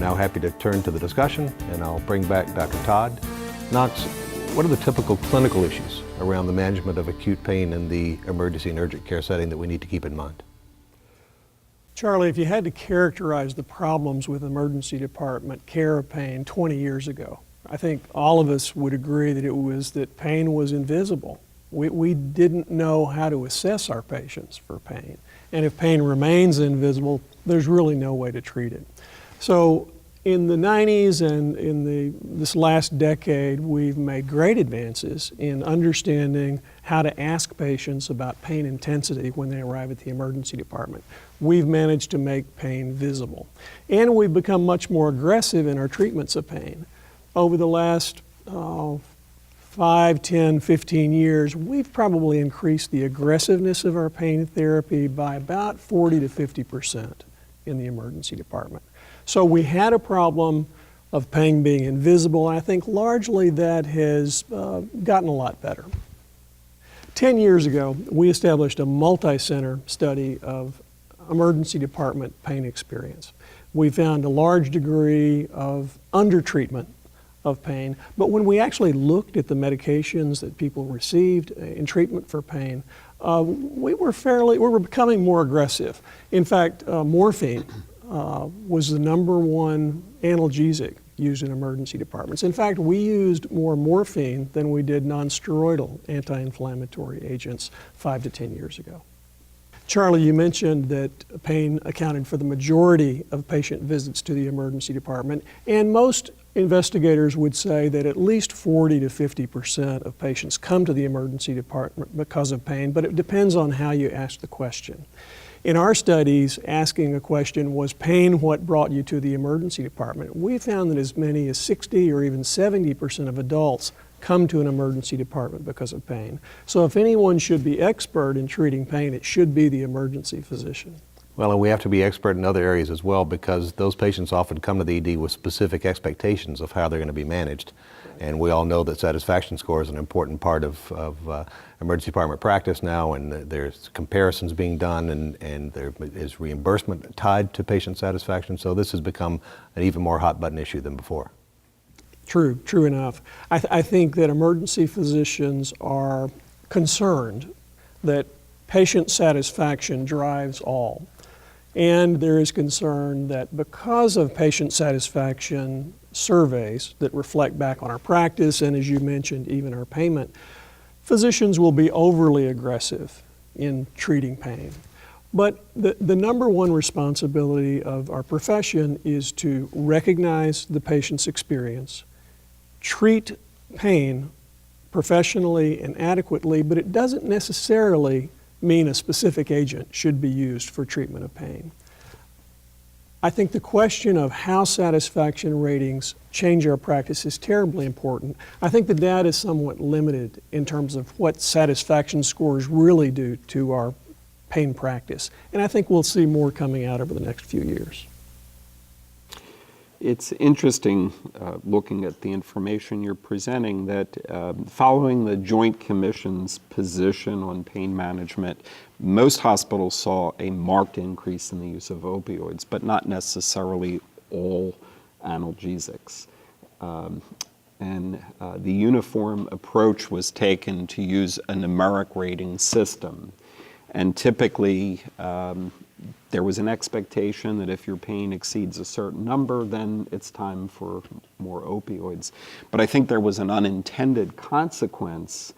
now happy to turn to the discussion, and I'll bring back Dr. Todd. Knox, what are the typical clinical issues around the management of acute pain in the emergency and urgent care setting that we need to keep in mind? Charlie, if you had to characterize the problems with emergency department care of pain 20 years ago, I think all of us would agree that it was that pain was invisible. We didn't know how to assess our patients for pain. And if pain remains invisible, there's really no way to treat it. So in the 90s and in this last decade, we've made great advances in understanding how to ask patients about pain intensity when they arrive at the emergency department. We've managed to make pain visible. And we've become much more aggressive in our treatments of pain. Over the last 5, 10, 15 years, we've probably increased the aggressiveness of our pain therapy by about 40 to 50% in the emergency department. So we had a problem of pain being invisible, and I think largely that has gotten a lot better. 10 years ago, we established a multi-center study of emergency department pain experience. We found a large degree of undertreatment of pain, but when we actually looked at the medications that people received in treatment for pain, we were becoming more aggressive. In fact, morphine was the #1 analgesic used in emergency departments. In fact, we used more morphine than we did non-steroidal anti-inflammatory agents 5 to 10 years ago. Charlie, you mentioned that pain accounted for the majority of patient visits to the emergency department, and most investigators would say that at least 40 to 50% of patients come to the emergency department because of pain, but it depends on how you ask the question. In our studies, asking a question, was pain what brought you to the emergency department? We found that as many as 60 or even 70% of adults come to an emergency department because of pain. So if anyone should be expert in treating pain, it should be the emergency physician. Well, and we have to be expert in other areas as well, because those patients often come to the ED with specific expectations of how they're going to be managed. And we all know that satisfaction score is an important part of emergency department practice now, and there's comparisons being done, and there is reimbursement tied to patient satisfaction. So this has become an even more hot button issue than before. True enough. I think that emergency physicians are concerned that patient satisfaction drives all. And there is concern that because of patient satisfaction surveys that reflect back on our practice, and as you mentioned, even our payment, physicians will be overly aggressive in treating pain. But the #1 responsibility of our profession is to recognize the patient's experience, treat pain professionally and adequately, but it doesn't necessarily mean a specific agent should be used for treatment of pain. I think the question of how satisfaction ratings change our practice is terribly important. I think the data is somewhat limited in terms of what satisfaction scores really do to our pain practice, and I think we'll see more coming out over the next few years. It's interesting looking at the information you're presenting that following the Joint Commission's position on pain management, most hospitals saw a marked increase in the use of opioids, but not necessarily all analgesics. And the uniform approach was taken to use a numeric rating system. And typically, there was an expectation that if your pain exceeds a certain number, then it's time for more opioids. But I think there was an unintended consequence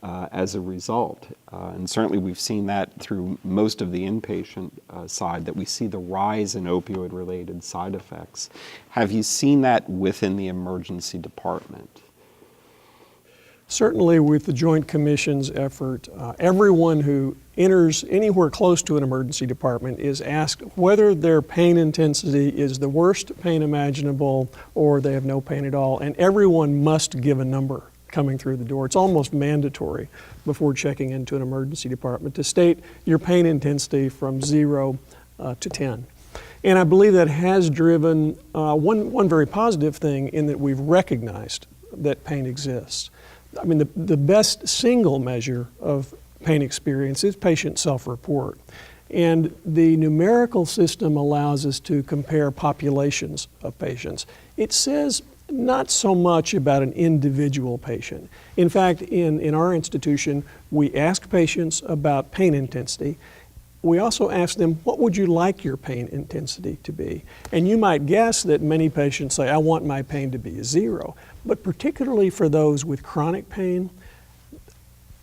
as a result. And certainly we've seen that through most of the inpatient side, that we see the rise in opioid-related side effects. Have you seen that within the emergency department? Certainly with the Joint Commission's effort, everyone who enters anywhere close to an emergency department is asked whether their pain intensity is the worst pain imaginable or they have no pain at all, and everyone must give a number coming through the door. It's almost mandatory before checking into an emergency department to state your pain intensity from 0 to 10. And I believe that has driven one very positive thing in that we've recognized that pain exists. I mean, the best single measure of pain experience is patient self-report. And the numerical system allows us to compare populations of patients. It says not so much about an individual patient. In fact, in our institution, we ask patients about pain intensity. We also ask them, what would you like your pain intensity to be? And you might guess that many patients say, I want my pain to be a 0. But particularly for those with chronic pain,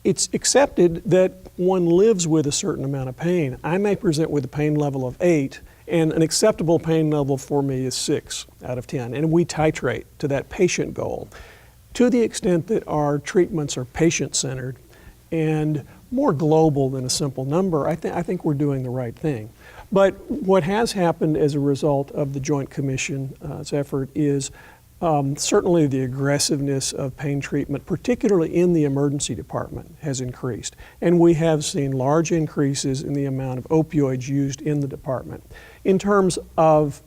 it's accepted that one lives with a certain amount of pain. I may present with a pain level of 8, and an acceptable pain level for me is 6 out of 10. And we titrate to that patient goal. To the extent that our treatments are patient-centered and more global than a simple number, I think we're doing the right thing. But what has happened as a result of the Joint Commission's effort is certainly the aggressiveness of pain treatment, particularly in the emergency department, has increased. And we have seen large increases in the amount of opioids used in the department. In terms of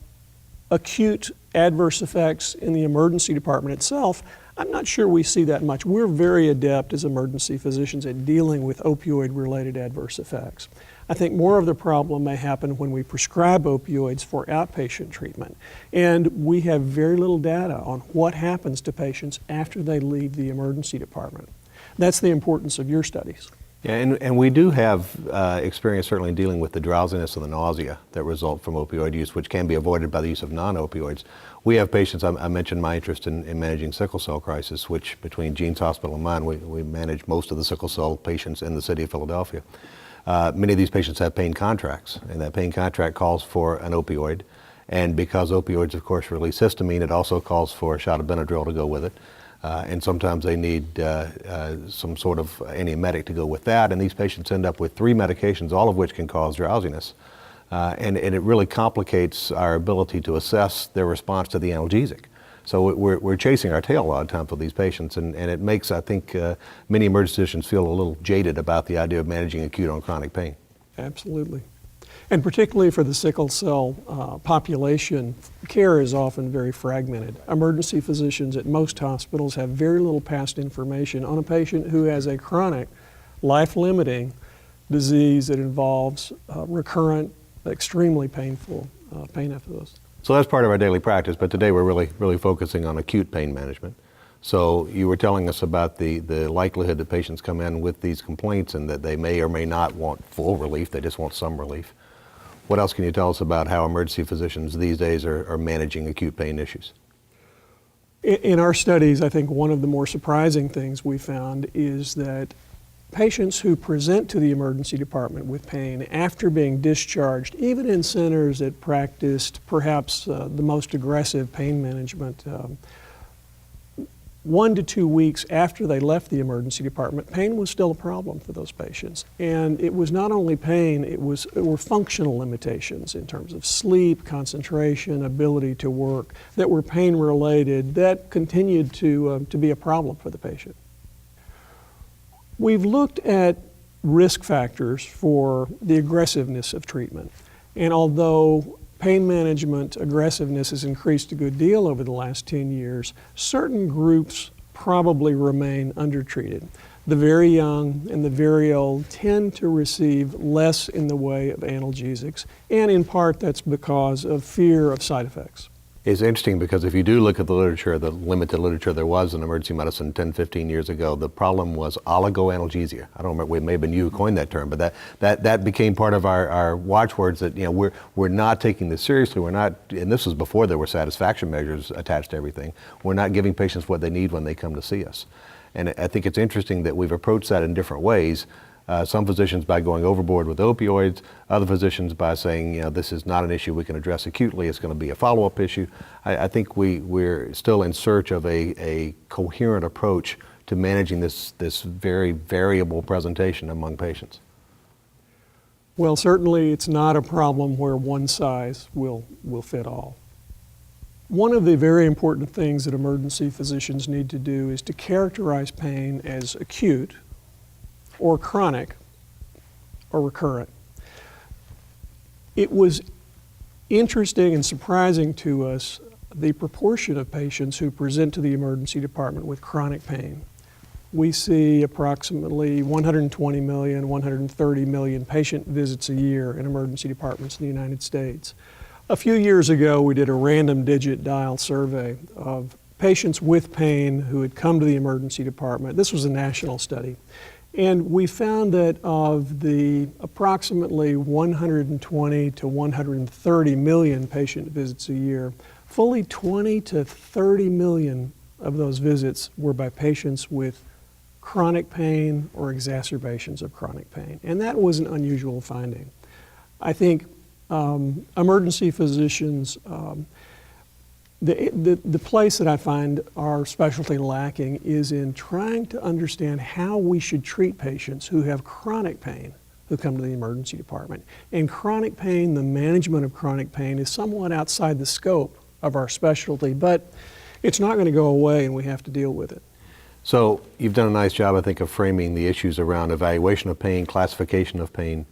acute adverse effects in the emergency department itself, I'm not sure we see that much. We're very adept as emergency physicians at dealing with opioid-related adverse effects. I think more of the problem may happen when we prescribe opioids for outpatient treatment. And we have very little data on what happens to patients after they leave the emergency department. That's the importance of your studies. Yeah, and we do have experience certainly in dealing with the drowsiness and the nausea that result from opioid use, which can be avoided by the use of non-opioids. We have patients, I mentioned my interest in managing sickle cell crisis, which between Gene's Hospital and mine, we manage most of the sickle cell patients in the city of Philadelphia. Many of these patients have pain contracts, and that pain contract calls for an opioid. And because opioids, of course, release histamine, it also calls for a shot of Benadryl to go with it. And sometimes they need some sort of antiemetic to go with that. And these patients end up with 3 medications, all of which can cause drowsiness. And it really complicates our ability to assess their response to the analgesic. So we're chasing our tail a lot of times with these patients, and it makes, I think, many emergency physicians feel a little jaded about the idea of managing acute on chronic pain. Absolutely. And particularly for the sickle cell population, care is often very fragmented. Emergency physicians at most hospitals have very little past information on a patient who has a chronic, life-limiting disease that involves recurrent, extremely painful pain episodes. So that's part of our daily practice, but today we're really focusing on acute pain management. So you were telling us about the likelihood that patients come in with these complaints and that they may or may not want full relief, they just want some relief. What else can you tell us about how emergency physicians these days are managing acute pain issues? In our studies, I think one of the more surprising things we found is that patients who present to the emergency department with pain after being discharged, even in centers that practiced perhaps the most aggressive pain management, 1 to 2 weeks after they left the emergency department, pain was still a problem for those patients. And it was not only pain, it were functional limitations in terms of sleep, concentration, ability to work that were pain related that continued to be a problem for the patient. We've looked at risk factors for the aggressiveness of treatment. And although pain management aggressiveness has increased a good deal over the last 10 years, certain groups probably remain undertreated. The very young and the very old tend to receive less in the way of analgesics, and in part that's because of fear of side effects. It's interesting because if you do look at the literature, the limited literature there was in emergency medicine 10, 15 years ago, the problem was oligoanalgesia. I don't remember, it may have been you who coined that term, but that became part of our watchwords that, we're not taking this seriously. We're not, and this was before there were satisfaction measures attached to everything. We're not giving patients what they need when they come to see us. And I think it's interesting that we've approached that in different ways. Some physicians by going overboard with opioids, other physicians by saying, this is not an issue we can address acutely, it's going to be a follow-up issue. I think we're still in search of a coherent approach to managing this very variable presentation among patients. Well, certainly it's not a problem where one size will fit all. One of the very important things that emergency physicians need to do is to characterize pain as acute, or chronic, or recurrent. It was interesting and surprising to us the proportion of patients who present to the emergency department with chronic pain. we see approximately 120 million, 130 million patient visits a year in emergency departments in the United States. A few years ago, we did a random digit dial survey of patients with pain who had come to the emergency department. This was a national study. And we found that of the approximately 120 to 130 million patient visits a year, fully 20 to 30 million of those visits were by patients with chronic pain or exacerbations of chronic pain. And that was an unusual finding. I think emergency physicians, the place that I find our specialty lacking is in trying to understand how we should treat patients who have chronic pain who come to the emergency department. And chronic pain, the management of chronic pain, is somewhat outside the scope of our specialty, but it's not going to go away and we have to deal with it. So you've done a nice job, I think, of framing the issues around evaluation of pain, classification of pain.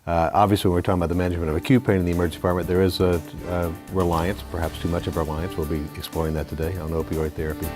Obviously, when we're talking about the management of acute pain in the emergency department, there is a reliance, perhaps too much of a reliance. We'll be exploring that today on opioid therapy.